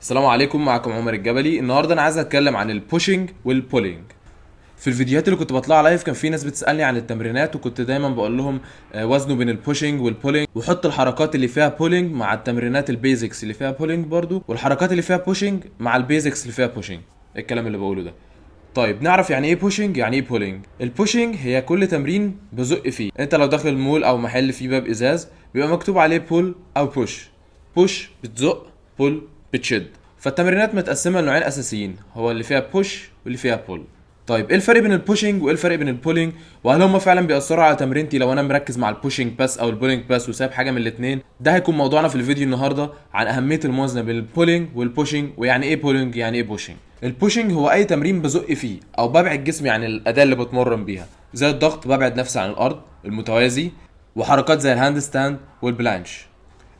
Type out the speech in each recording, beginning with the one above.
السلام عليكم، معكم عمر الجبلي. النهارده انا عايز اتكلم عن البوشنج والبولينج. في الفيديوهات اللي كنت بطلع لايف كان في ناس بتسالني عن التمرينات، وكنت دايما بقول لهم وزنوا بين البوشنج والبولينج، وحط الحركات اللي فيها بولينج مع التمرينات البيزكس اللي فيها بولينج برضو، والحركات اللي فيها بوشنج مع البيزكس اللي فيها بوشنج. الكلام اللي بقوله ده. طيب نعرف يعني ايه بوشنج، يعني ايه بولينج. البوشنج هي كل تمرين بزق فيه. انت لو داخل مول او محل فيه باب ازاز بيبقى مكتوب عليه بول او بوش. بوش بتزق، بول بتشد. فالتمرينات متقسمه لنوعين اساسيين، هو اللي فيها بوش واللي فيها بول. طيب ايه الفرق بين البوشنج وايه الفرق بين البولينج، وهل هم فعلا بيأثروا على تمرينتي لو انا مركز مع البوشنج بس او البولينج بس وسايب حاجه من الاثنين؟ ده هيكون موضوعنا في الفيديو النهارده، عن اهميه الموازنه بين البولينج والبوشنج، ويعني ايه بولينج يعني ايه بوشنج. البوشنج هو اي تمرين بزق فيه او ببعد جسمي عن الاداه اللي بتمرن بيها، زي الضغط ببعد نفسي عن الارض، المتوازي، وحركات زي الهاند ستاند والبلانش.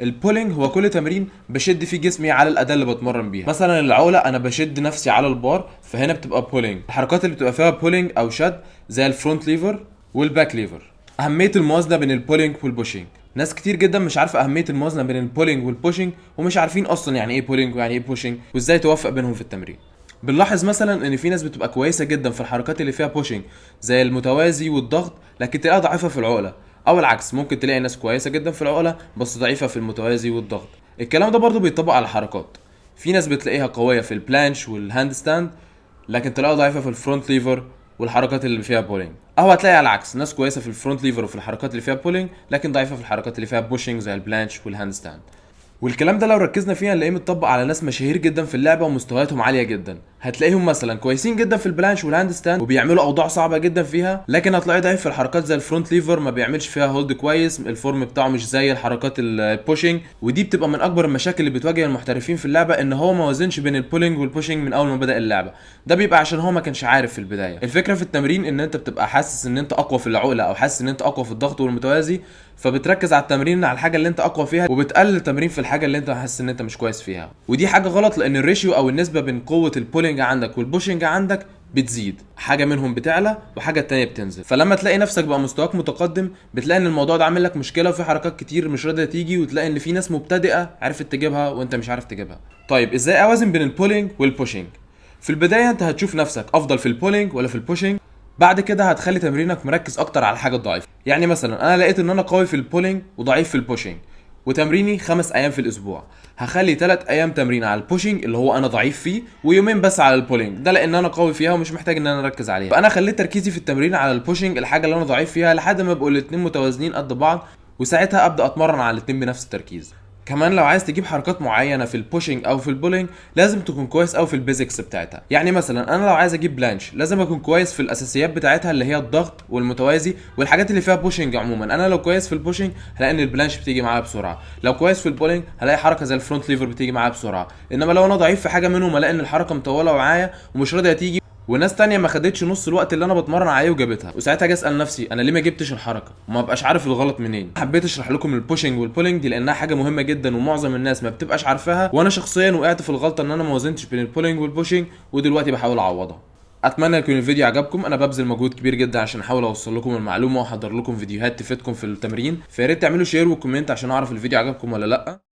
البولينج هو كل تمرين بشد فيه جسمي على الاداه اللي بتمرن بيها. مثلا العقله انا بشد نفسي على البار، فهنا بتبقى بولينج. الحركات اللي بتبقى فيها بولينج او شد زي الفرونت ليفر والباك ليفر. اهميه الموازنه بين البولينج والبوشنج. ناس كتير جدا مش عارفه اهميه الموازنه بين البولينج والبوشنج، ومش عارفين اصلا يعني ايه بولينج ويعني ايه بوشنج، وازاي توفق بينهم في التمرين. بنلاحظ مثلا ان في ناس بتبقى كويسه جدا في الحركات اللي فيها بوشنج زي المتوازي والضغط، لكن تلاقيها ضعيفه في العقله، او العكس، ممكن تلاقي ناس كويسه جدا في العقله بس ضعيفه في المتوازي والضغط. الكلام ده برضو بيطبق على الحركات. في ناس بتلاقيها قويه في البلانش والهاند ستاند، لكن تلاقيها ضعيفه في الفرونت ليفر والحركات اللي فيها بولينج. او هتلاقي على العكس، ناس كويسه في الفرونت ليفر وفي الحركات اللي فيها بولينج، لكن ضعيفه في الحركات اللي فيها بوشنج زي البلانش والهاند ستاند. والكلام ده لو ركزنا فيه هنلاقيه متطبق على ناس مشاهير جدا في اللعبه ومستوياتهم عاليه جدا. هتلاقيهم مثلا كويسين جدا في البلانش والهاند ستاند وبيعملوا اوضاع صعبه جدا فيها، لكن هتلاقيه ضعيف في الحركات زي الفرونت ليفر، ما بيعملش فيها هولد كويس، الفورم بتاعه مش زي الحركات البوشنج. ودي بتبقى من اكبر المشاكل اللي بتواجه المحترفين في اللعبه، ان هو ما وازنش بين البولينج والبوشنج من اول ما بدا اللعبه. ده بيبقى عشان هو ما كانش عارف في البدايه. الفكره في التمرين ان انت بتبقى حاسس ان انت اقوى في العقله، او حاسس ان انت اقوى في الضغط والمتوازي، فبتركز على التمرين على الحاجه اللي انت اقوى فيها، وبتقلل التمرين في الحاجه اللي انت حاسس ان انت مش كويس فيها. ودي حاجه غلط، لان الريشيو او النسبه بين قوه البولينج عندك والبوشنج عندك بتزيد، حاجه منهم بتعلى وحاجه التانيه بتنزل. فلما تلاقي نفسك بقى مستواك متقدم، بتلاقي ان الموضوع ده عامل لك مشكله، وفي حركات كتير مش راضيه تيجي، وتلاقي ان في ناس مبتدئه عرفت تجيبها وانت مش عارف تجيبها. طيب ازاي اوازن بين البولينج والبوشنج؟ في البدايه انت هتشوف نفسك افضل في البولينج ولا في البوشنج. بعد كده هتخلي تمرينك مركز اكتر على الحاجه الضعيفه. يعني مثلا انا لقيت ان انا قوي في البولينج وضعيف في البوشنج، وتمريني 5 ايام في الاسبوع، هخلي 3 ايام تمرين على البوشنج اللي هو انا ضعيف فيه، ويومين بس على البولينج ده لان انا قوي فيها ومش محتاج ان انا اركز عليها. فانا خليت تركيزي في التمرين على البوشنج، الحاجه اللي انا ضعيف فيها، لحد ما يبقوا الاثنين متوازنين قد بعض، وساعتها ابدا اتمرن على الاثنين بنفس التركيز. كمان لو عايز تجيب حركات معينه في البوشنج او في البولينج، لازم تكون كويس قوي في البيزكس بتاعتها. يعني مثلا انا لو عايز اجيب بلانش لازم اكون كويس في الاساسيات بتاعتها اللي هي الضغط والمتوازي والحاجات اللي فيها بوشنج عموما. انا لو كويس في البوشنج هلاقي ان البلانش بتيجي معايا بسرعه، لو كويس في البولينج هلاقي حركه زي الفرونت ليفر بتيجي معايا بسرعه. انما لو انا ضعيف في حاجه منهم هلاقي ان الحركه مطوله معايا ومش راضيه تيجي، وناس تانية ما خدتش نص الوقت اللي انا بتمرن عليه وجابتها. وساعتها اجي اسال نفسي انا ليه ما جبتش الحركه، وما ابقاش عارف الغلط منين. حبيت اشرح لكم البوشنج والبولينج دي لانها حاجه مهمه جدا ومعظم الناس ما بتبقاش عارفاها، وانا شخصيا وقعت في الغلطه ان انا ما وزنتش بين البولينج والبوشنج، ودلوقتي بحاول اعوضها. اتمنى يكون الفيديو عجبكم. انا ببذل مجهود كبير جدا عشان احاول اوصل لكم المعلومه واحضر لكم فيديوهات تفيدكم في التمرين، فيا ريت تعملوا شير وكومنت عشان اعرف الفيديو عجبكم ولا لا.